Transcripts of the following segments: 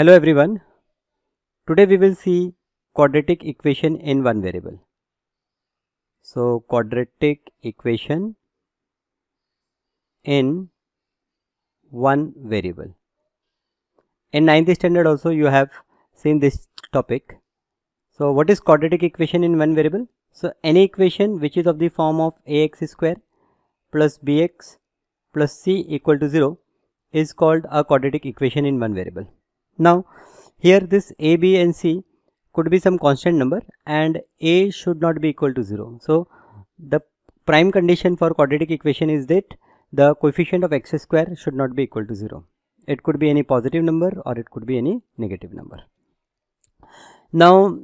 Hello everyone. Today we will see quadratic equation in one variable. So quadratic equation in one variable. In 9th standard also you have seen this topic. So what is quadratic equation in one variable? So any equation which is of the form of ax square plus bx plus c equal to 0 is called a quadratic equation in one variable. Now here this a, b and c could be some constant number and a should not be equal to 0. So the prime condition for quadratic equation is that the coefficient of x square should not be equal to 0. It could be any positive number or it could be any negative number. Now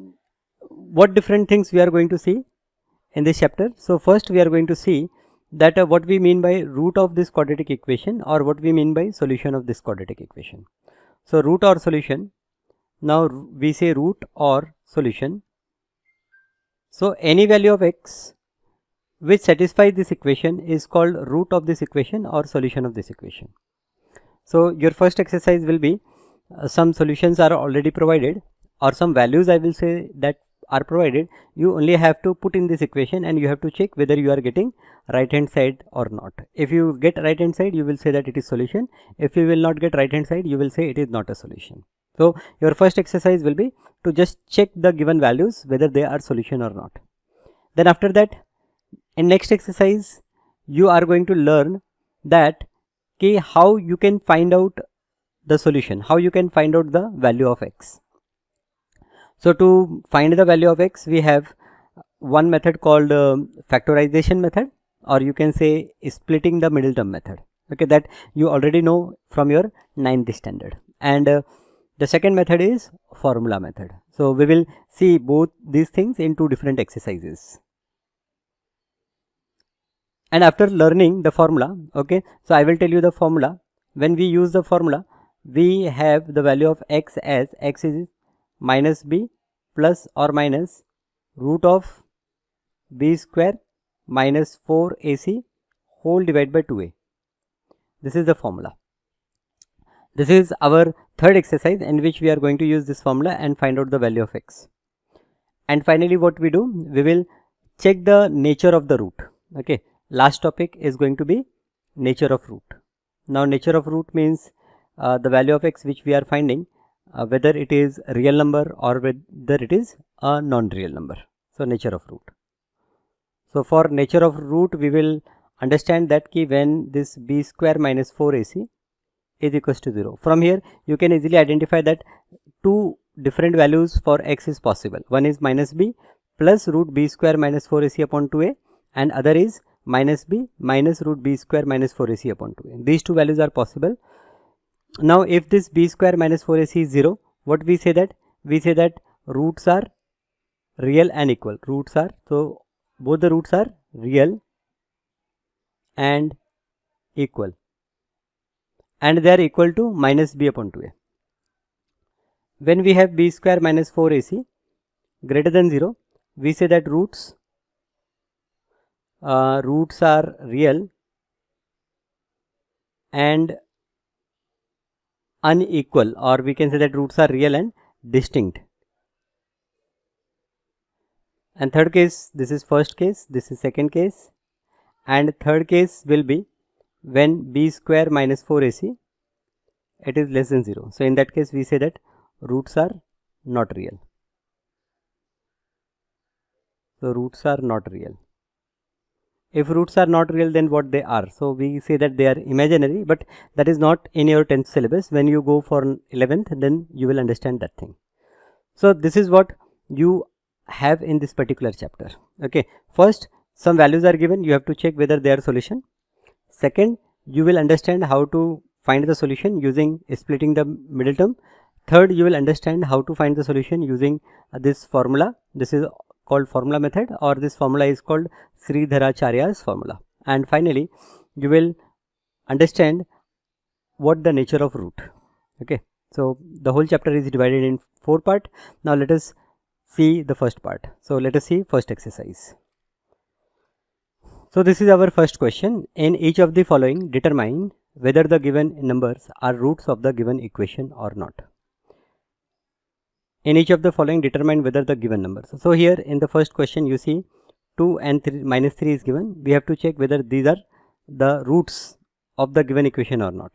what different things we are going to see in this chapter? So first we are going to see that what we mean by root of this quadratic equation or what we mean by solution of this quadratic equation. So root or solution. Now we say root or solution. So any value of x which satisfies this equation is called root of this equation or solution of this equation. So your first exercise will be some solutions are already provided or some values I will say that are provided. You only have to put in this equation and you have to check whether you are getting right hand side or not. If you get right hand side, you will say that it is solution. If you will not get right hand side, you will say it is not a solution. So your first exercise will be to just check the given values whether they are solution or not. Then after that, in next exercise you are going to learn that how you can find out the solution, how you can find out the value of x. So to find the value of x, we have one method called factorization method, or you can say splitting the middle term method. Okay, that you already know from your 9th standard. And the second method is formula method. So we will see both these things in two different exercises. And after learning the formula, okay, so I will tell you the formula. When we use the formula, we have the value of x as x is minus b plus or minus root of b square minus 4ac whole divided by 2a. This is the formula. This is our third exercise in which we are going to use this formula and find out the value of x. And finally what we do, we will check the nature of the root. Okay, last topic is going to be nature of root. Now nature of root means the value of x which we are finding, whether it is a real number or whether it is a non-real number. So nature of root. So for nature of root we will understand that when this b square minus 4ac is equals to 0. From here you can easily identify that two different values for x is possible. One is minus b plus root b square minus 4ac upon 2a and other is minus b minus root b square minus 4ac upon 2a. These two values are possible. Now if this b square minus 4ac is 0, what we say that? We say that roots are real and equal. Roots are, so both the roots are real and equal and they are equal to minus b upon 2a. When we have b square minus 4ac greater than 0, we say that roots are real and unequal, or we can say that roots are real and distinct. And third case, this is first case, this is second case, and third case will be when b square minus 4ac it is less than 0. So in that case we say that roots are not real. So roots are not real. If roots are not real, then what they are? So we say that they are imaginary, but that is not in your 10th syllabus. When you go for 11th, then you will understand that thing. So this is what you have in this particular chapter. Okay, first some values are given, you have to check whether they are solution. Second, you will understand how to find the solution using splitting the middle term. Third, you will understand how to find the solution using this formula. This is called formula method, or this formula is called Sridharacharya's formula. And finally you will understand what the nature of root. Okay, so the whole chapter is divided in 4 parts. Now let us see the first part. So let us see first exercise. So this is our first question. In each of the following, determine whether the given numbers are roots of the given equation or not. in each of the following determine whether the given numbers. So here in the first question you see 2 and 3 minus 3 is given. We have to check whether these are the roots of the given equation or not.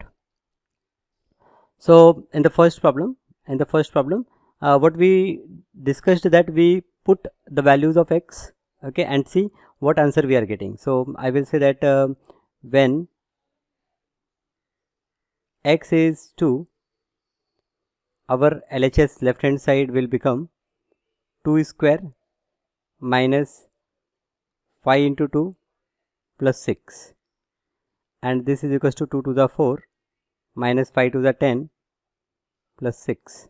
So in the first problem, what we discussed, that we put the values of x, okay, and see what answer we are getting. So I will say that when x is 2, our LHS left hand side will become 2 square minus 5 into 2 plus 6, and this is equals to 2 to the 4 minus 5 to the 10 plus 6.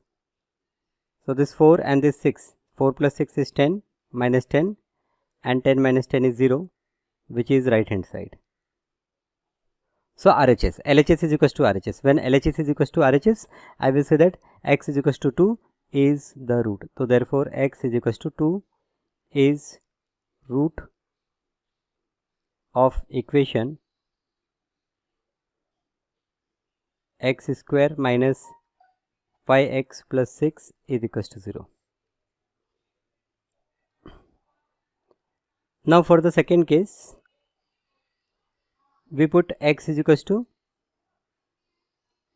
So this 4 and this 6, 4 plus 6 is 10 minus 10, and 10 minus 10 is 0, which is right hand side. So RHS, LHS is equals to RHS. When LHS is equals to RHS, I will say that x is equals to 2 is the root. So therefore x is equals to 2 is root of equation x square minus 5x plus 6 is equals to 0. Now for the second case, we put x is equals to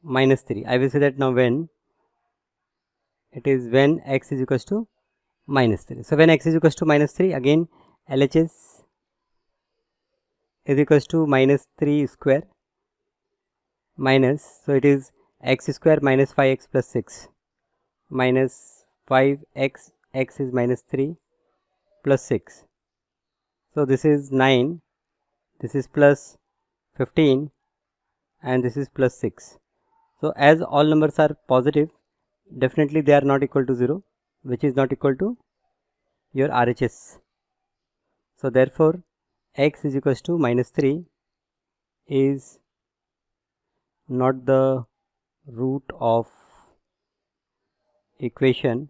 minus 3. I will say that now when it is when x is equals to minus 3. So when x is equals to minus 3, again LHS is equals to minus 3 square minus, so it is x square minus 5x plus 6 minus 5x, x is minus 3 plus 6. So this is 9, this is plus 15, and this is plus 6. So as all numbers are positive, definitely they are not equal to 0, which is not equal to your RHS. So therefore x is equals to minus 3 is not the root of equation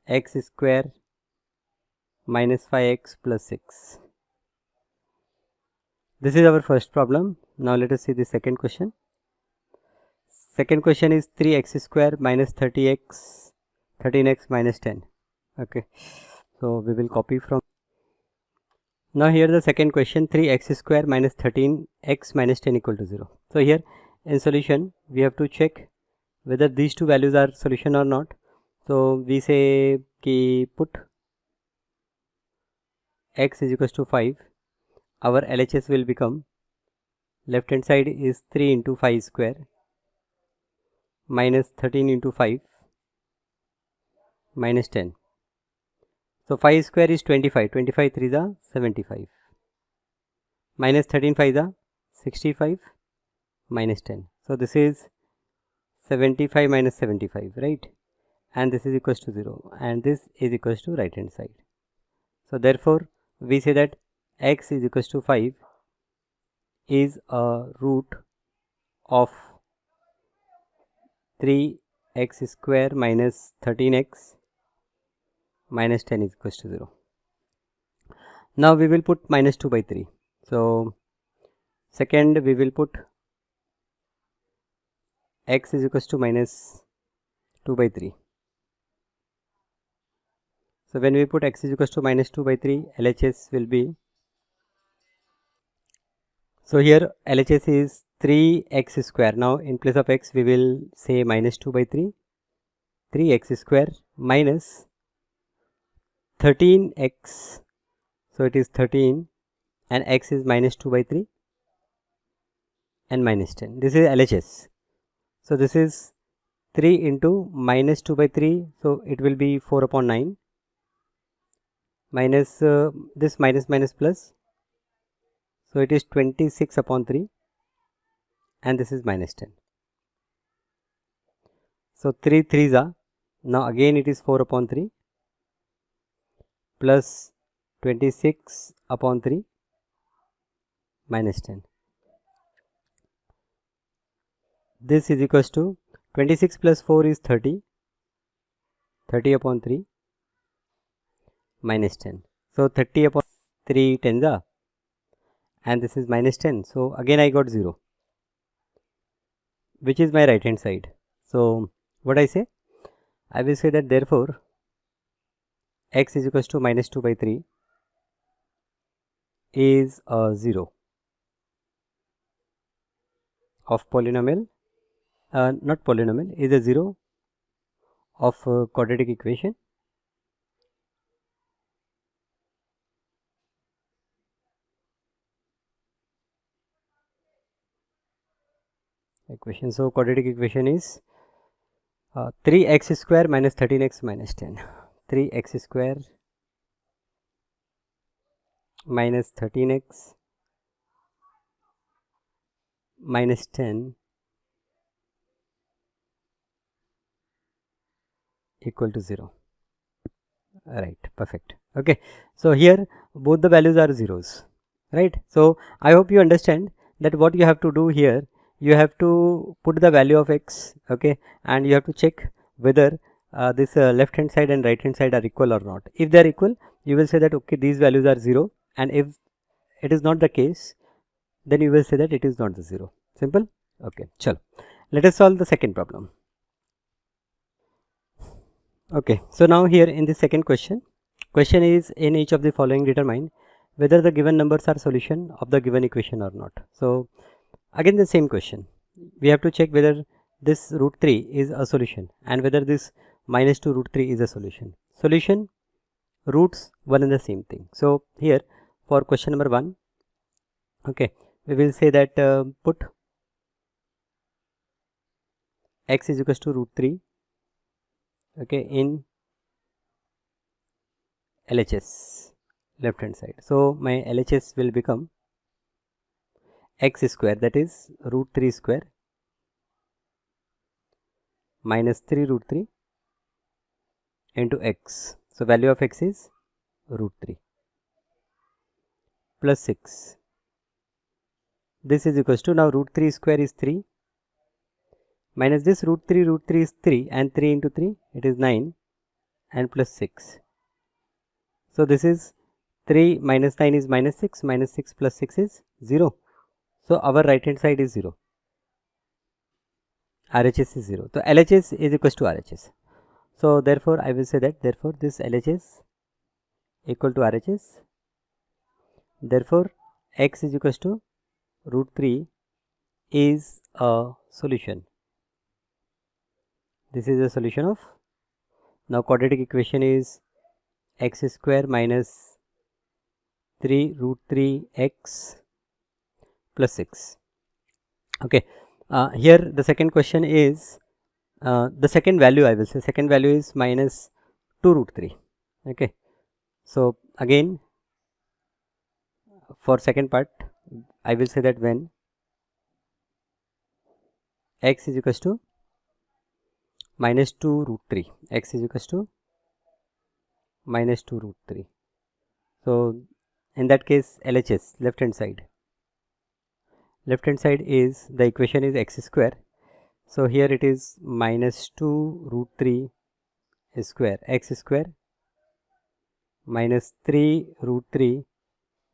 x square minus 5x plus 6. This is our first problem. Now let us see the second question. Second question is 3x square minus 13x minus 10. Okay, so we will copy from. Now here the second question, 3x square minus 13x minus 10 equal to 0. So here in solution we have to check whether these two values are solution or not. So we say ki put x is equals to 5. Our LHS will become, left hand side is 3 into 5 square minus 13 into 5 minus 10. So 5 square is 25, 25 3 is 75, minus 13 5 is 65 minus 10. So this is 75 minus 75, right? And this is equals to 0, and this is equals to right hand side. So therefore we say that x is equals to 5 is a root of 3x square minus 13x minus 10 is equals to 0. Now we will put minus 2 by 3. So second we will put x is equals to minus 2 by 3. So when we put x is equals to minus 2 by 3, LHS will be, so here LHS is 3x square. Now in place of x we will say minus 2 by 3, 3x square minus 13x, so it is 13, and x is minus 2 by 3 and minus 10. This is LHS. So this is 3 into minus 2 by 3, so it will be 4 upon 9 minus this minus minus plus, so it is 26 upon 3, and this is minus 10. So 3 3s are, now again it is 4 upon 3 plus 26 upon 3 minus 10. This is equals to 26 plus 4 is 30, 30 upon 3 minus 10. So 30 upon 3 tens are, and this is minus 10. So again I got 0, which is my right hand side. So what I say, I will say that therefore x is equals to minus 2 by 3 is a 0 of polynomial, not polynomial, is a 0 of quadratic equation So quadratic equation is 3x square minus 13x minus 10. 3x square minus 13x minus 10 equal to 0. Right, perfect. Okay, so here both the values are zeros, right? So I hope you understand that what you have to do here, you have to put the value of x, okay, and you have to check whether this left hand side and right hand side are equal or not. If they are equal, you will say that okay, these values are 0, and if it is not the case, then you will say that it is not the 0. Simple. Okay, chalo, let us solve the second problem. Okay, so now here in the second question is, in each of the following determine whether the given numbers are solution of the given equation or not. So again the same question, we have to check whether this root 3 is a solution and whether this minus 2 root 3 is a solution. Solution, roots, one and the same thing. So here for question number 1, okay, we will say that put x is equals to root 3, okay, in LHS, left hand side. So my LHS will become x square, that is root 3 square minus 3 root 3 into x. So value of x is root 3 plus 6. This is equals to, now root 3 square is 3 minus this root 3 is 3, and 3 into 3 it is 9, and plus 6. So this is 3 minus 9 is minus 6, minus 6 plus 6 is 0. So our right hand side is 0. RHS is 0. So LHS is equals to RHS. So therefore I will say that therefore this LHS equal to RHS. Therefore x is equals to root 3 is a solution. This is a solution of, now quadratic equation is x square minus 3 root 3 x plus 6. Okay, here the second question is the second value, I will say second value is minus 2 root 3. Okay, so again for second part I will say that when x is equals to minus 2 root 3, x is equals to minus 2 root 3. So in that case LHS, left hand side is, the equation is x square. So here it is minus 2 root 3 square, x square minus 3 root 3,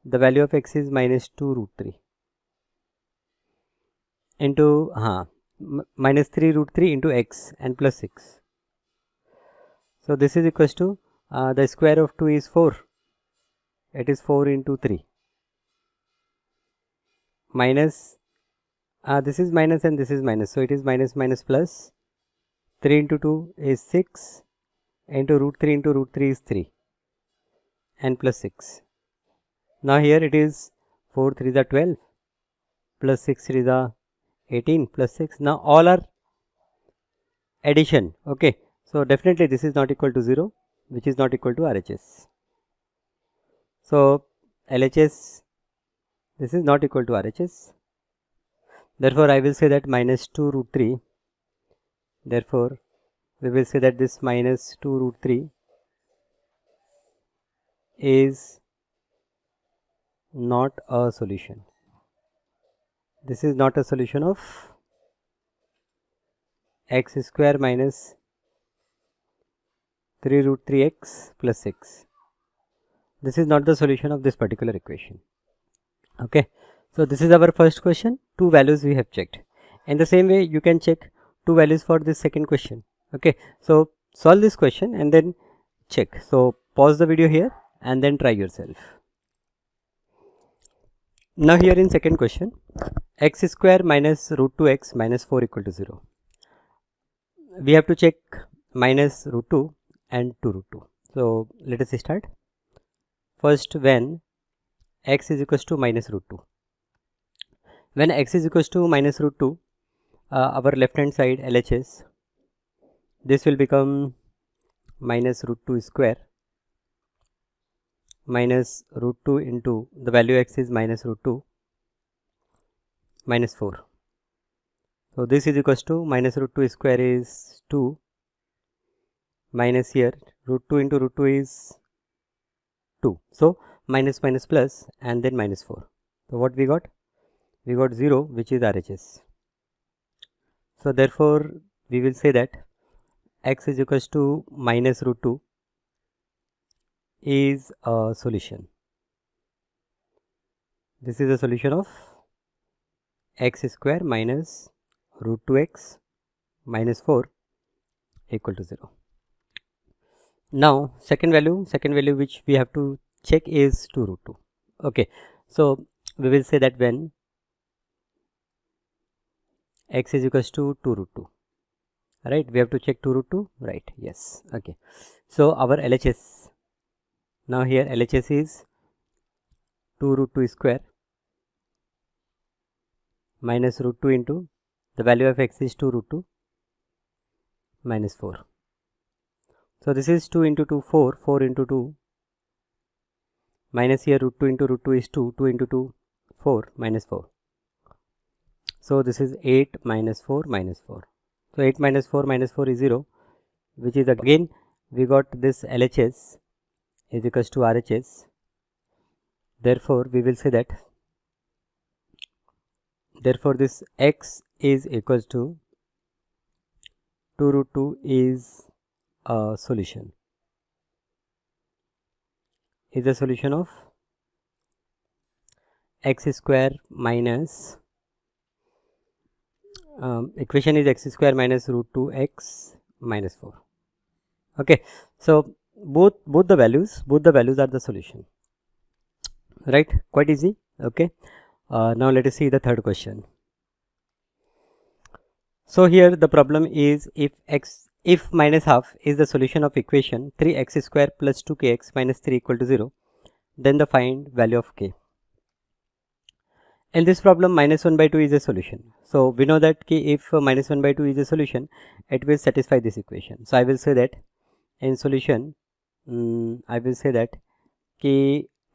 the value of x is minus 2 root 3 into minus 3 root 3 into x and plus 6. So this is equals to the square of 2 is 4, it is 4 into 3 minus this is minus and this is minus, so it is minus minus plus 3 into 2 is 6 into root 3 is 3 and plus 6. Now here it is 4 3 is 12 plus 6 3 is 18 plus 6. Now all are addition. Okay, so definitely this is not equal to 0, which is not equal to RHS. So LHS, this is not equal to RHS. Therefore I will say that minus 2 root 3. Therefore we will say that this minus 2 root 3 is not a solution. This is not a solution of x square minus 3 root 3x plus 6. This is not the solution of this particular equation. Okay, so this is our first question. Two values we have checked. In the same way you can check two values for this second question. Okay, so solve this question and then check. So pause the video here and then try yourself. Now here in second question, x square minus root 2x minus 4 equal to 0. We have to check minus root 2 and 2 root 2. So let us start. First, when x is equals to minus root 2. When x is equals to minus root 2, our left hand side LHS, this will become minus root 2 square minus root 2 into the value x is minus root 2 minus 4. So this is equals to minus root 2 square is 2 minus here root 2 into root 2 is 2. So minus minus plus and then minus 4. So what we got? We got 0, which is RHS. So therefore we will say that x is equals to minus root 2 is a solution. This is a solution of x square minus root 2x minus 4 equal to 0. Now second value which we have to check is 2 root 2. Okay, so we will say that when x is equals to 2 root 2, right, we have to check 2 root 2, right? Yes. Okay, so our LHS, now here LHS is 2 root 2 square minus root 2 into the value of x is 2 root 2 minus 4. So this is 2 into 2 4, 4 into 2 minus here root 2 into root 2 is 2, 2 into 2 4 minus 4. So this is 8 minus 4 minus 4. So 8 minus 4 minus 4 is 0, which is again we got this LHS is equals to RHS. Therefore we will say that therefore this x is equals to 2 root 2 is a solution, is a solution of x square minus equation is x square minus root 2x minus 4. Okay, so both the values are the solution, right? Quite easy. Okay, now let us see the third question. So here the problem is if minus half is the solution of equation 3x square plus 2kx minus 3 equal to 0, then the find value of k. In this problem minus 1 by 2 is a solution. So we know that if minus 1 by 2 is a solution, it will satisfy this equation. So I will say that in solution I will say that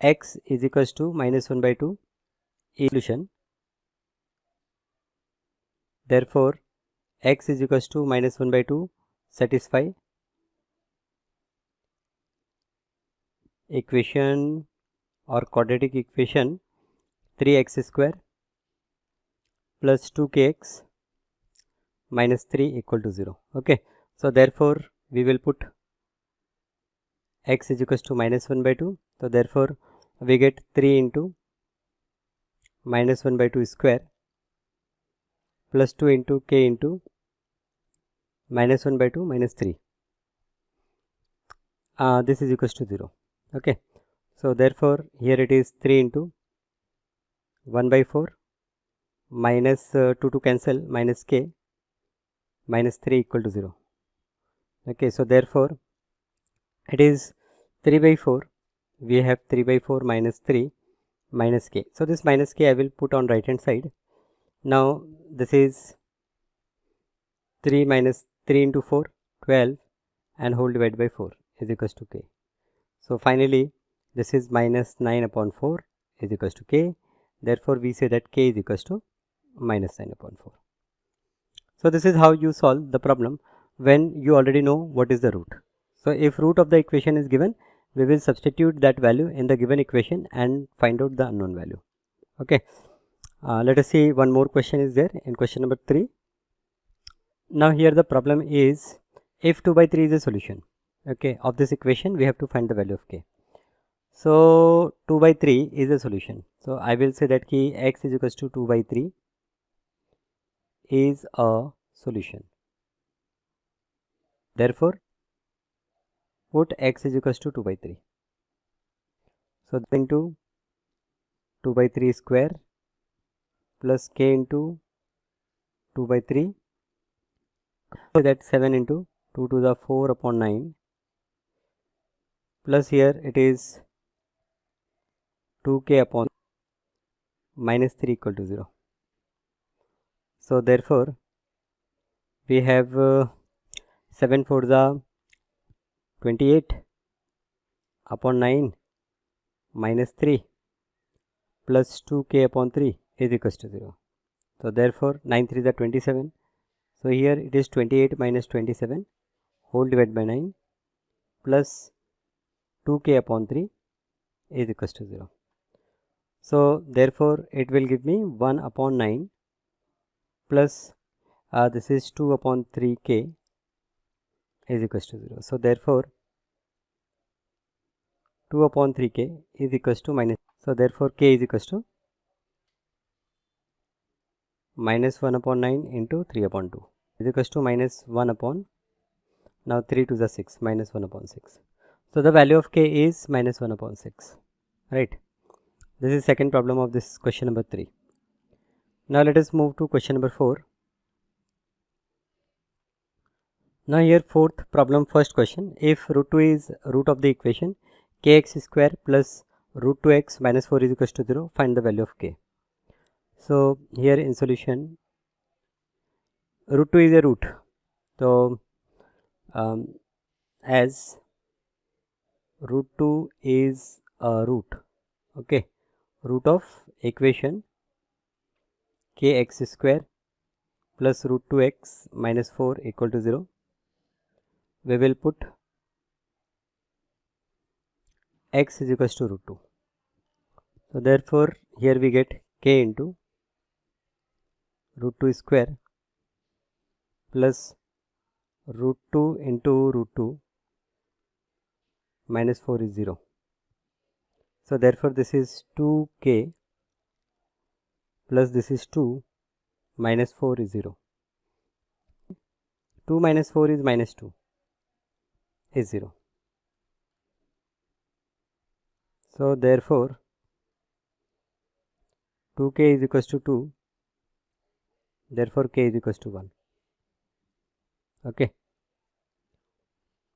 x is equals to minus 1 by 2 is solution. Therefore x is equals to minus 1 by 2 satisfy equation or quadratic equation 3x square plus 2kx minus 3 equal to 0. Okay, so therefore we will put x is equals to minus 1 by 2. So therefore we get 3 into minus 1 by 2 square plus 2 into k into minus 1 by 2 minus 3. This is equals to 0. Okay, so therefore here it is 3 into 1 by 4 minus 2 to cancel minus k minus 3 equal to 0. Okay, so therefore it is 3 by 4, we have 3 by 4 minus 3 minus k. So this minus k I will put on right hand side. Now this is 3 minus 3 into 4 12 and whole divided by 4 is equals to k. So finally this is minus 9 upon 4 is equals to k. Therefore we say that k is equals to minus 9 upon 4. So this is how you solve the problem when you already know what is the root. So if root of the equation is given, we will substitute that value in the given equation and find out the unknown value. Okay, let us see one more question is there in question number 3. Now here the problem is if 2 by 3 is a solution, okay, of this equation, we have to find the value of k. So 2 by 3 is a solution. So I will say that x is equals to 2 by 3 is a solution. Therefore put x is equals to 2 by 3. So into 2 by 3 square plus k into 2 by 3. So that 7 into 2 to the 4 upon 9 plus here it is 2k upon minus 3 equal to 0. So therefore we have 7 for the 28 upon 9 minus 3 plus 2k upon 3 is equals to 0. So therefore 9 3 is 27. So here it is 28 minus 27 whole divided by 9 plus 2k upon 3 is equals to 0. So therefore it will give me 1 upon 9 plus this is 2 upon 3k is equals to 0. So therefore 2 upon 3k is equals to minus. So therefore k is equals to minus 1 upon 9 into 3 upon 2 is equals to minus 1 upon, now 3 to the 6, minus 1 upon 6. So the value of k is minus 1 upon 6, right? This is second problem of this question number 3. Now let us move to question number 4. Now here fourth problem, first question, if root 2 is root of the equation kx square plus root 2x minus 4 is equals to 0, find the value of k. So here in solution, root 2 is a root. So as root 2 is a root, okay, root of equation kx square plus root 2x minus 4 equal to 0, we will put x is equals to root 2. So therefore here we get k into root 2 square plus root 2 into root 2 minus 4 is 0. So therefore this is 2k plus this is 2 minus 4 is 0. 2 minus 4 is minus 2 is 0. So therefore 2k is equals to 2, therefore k is equals to 1. Okay.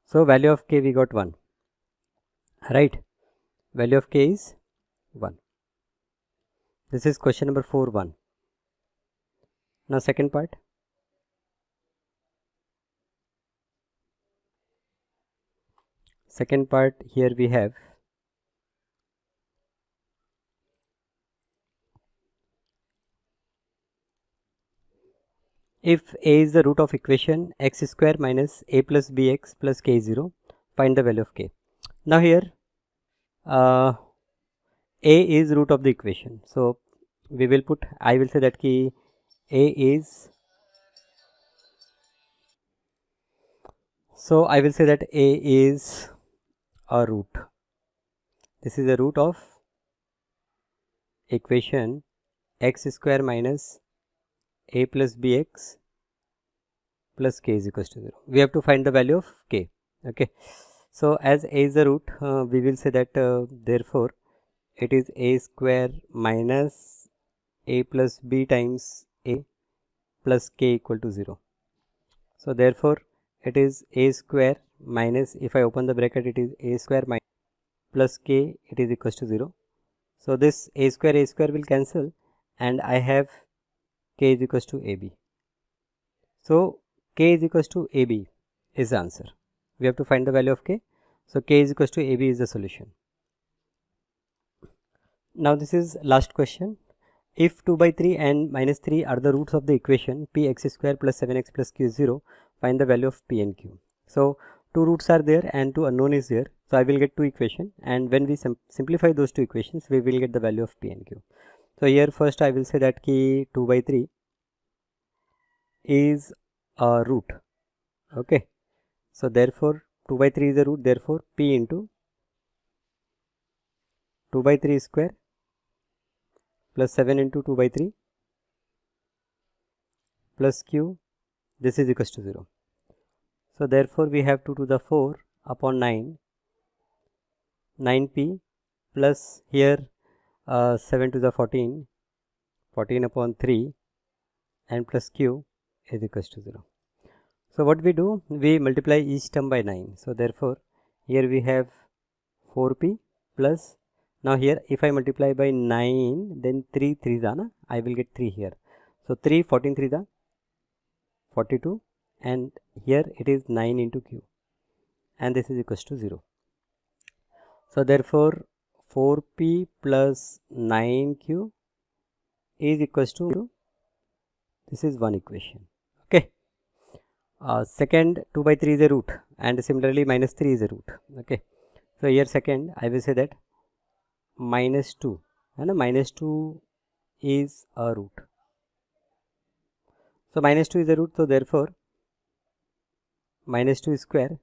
So value of k we got 1, right? Value of k is 1. This is question number 4 1. Now second part. Second part, here we have if a is the root of equation x square minus a plus bx plus k is 0, find the value of k. Now here a is root of the equation, so we will put, I will say that ki a is, so I will say that a is a root. This is the root of equation x square minus a plus bx plus k is equals to 0. We have to find the value of k. Okay. So as a is the root, we will say that therefore it is a square minus a plus b times a plus k equal to 0. So therefore it is a square minus, if I open the bracket, it is a square minus plus k, it is equals to 0. So this a square will cancel and I have k is equals to ab. So k is equals to ab is the answer. We have to find the value of k. So k is equals to ab is the solution. Now this is last question. If 2 by 3 and minus 3 are the roots of the equation px square plus 7x plus q is 0, find the value of p and q. So two roots are there and two unknown is there. So I will get two equations, and when we simplify those two equations, we will get the value of p and q. So here first I will say that ki 2 by 3 is a root. Okay. So therefore 2 by 3 is a root, therefore p into 2 by 3 square plus 7 into 2 by 3 plus q, this is equals to 0. So therefore we have 2 to the 4 upon 9, 9p plus here 7 to the 14, 14 upon 3 and plus q is equals to 0. So what we do, we multiply each term by 9. So therefore here we have 4p plus, now here if I multiply by 9, then 3 3s are, I will get 3 here. So 3 14 3s are 42, and here it is 9 into q, and this is equals to 0. So therefore 4p plus 9q is equals to, this is one equation. Okay. Second, 2 by 3 is a root, and similarly minus 3 is a root. Okay. So here second I will say that minus 2, and minus 2 is a root. So minus 2 is a root, so therefore minus 2 square,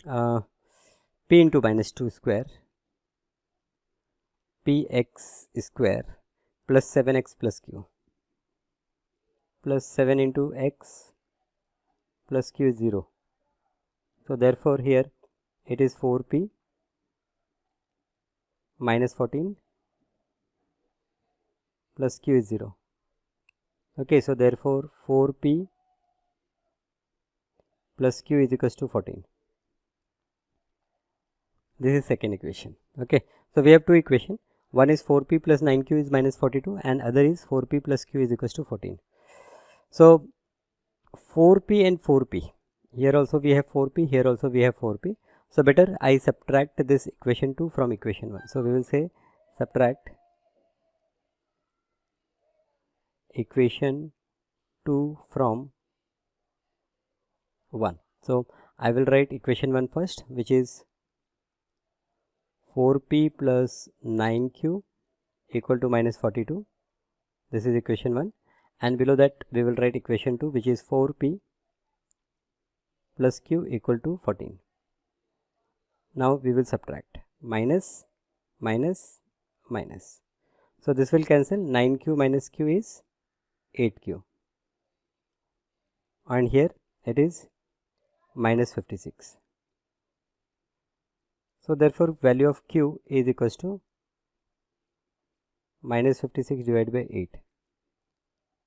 p into minus 2 square, px square plus 7x plus q, plus 7 into x plus q is 0. So therefore here it is 4p minus 14 plus q is 0. Okay, so therefore 4p plus q is equals to 14. This is second equation. Okay, so we have two equations. One is 4p plus 9q is minus 42, and other is 4p plus q is equals to 14. So 4p and 4p, here also we have 4p, here also we have 4p. So better I subtract this equation 2 from equation 1. So we will say subtract equation 2 from 1. So I will write equation 1 first, which is 4p plus 9q equal to minus 42. This is equation 1, and below that we will write equation 2, which is 4p plus q equal to 14. Now we will subtract minus minus minus. So this will cancel. 9q minus q is 8q, and here it is minus 56. So therefore value of q is equals to minus 56 divided by 8,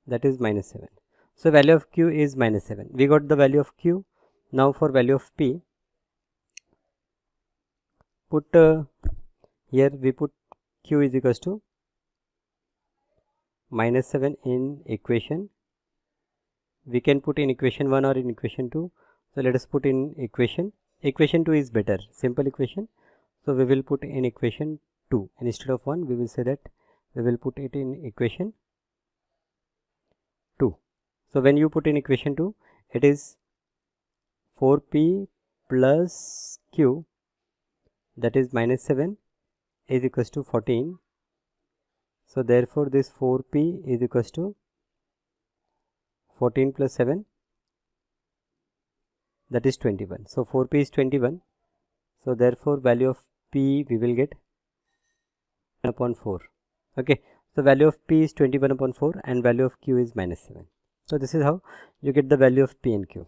that is minus 7. So value of q is minus 7. We got the value of q. Now for value of p, put here we put q is equals to minus 7 in equation. We can put in equation 1 or in equation 2. So let us put in equation. Equation 2 is better, simple equation. So we will put in equation 2 instead of 1. We will say that we will put it in equation 2. So when you put in equation 2, it is 4p plus q, that is minus 7, is equals to 14. So therefore this 4p is equals to 14 plus 7, that is 21. So 4p is 21. So therefore value of p we will get 1 upon 4. Okay, so value of p is 21 upon 4, and value of q is minus 7. So this is how you get the value of p and q.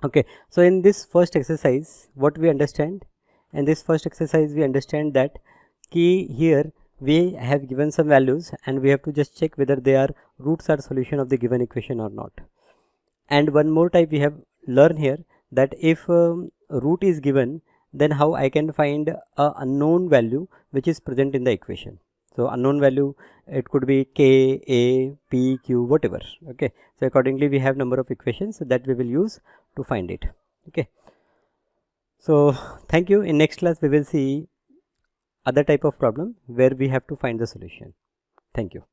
Okay, so in this first exercise, what we understand, in this first exercise we understand that key here we have given some values, and we have to just check whether they are roots or solution of the given equation or not. And one more type we have learned here, that if root is given, then how I can find a unknown value which is present in the equation. So unknown value, it could be k, a, p, q, whatever. Okay, so accordingly we have number of equations that we will use to find it. Okay, so thank you. In next class we will see other type of problem where we have to find the solution. Thank you.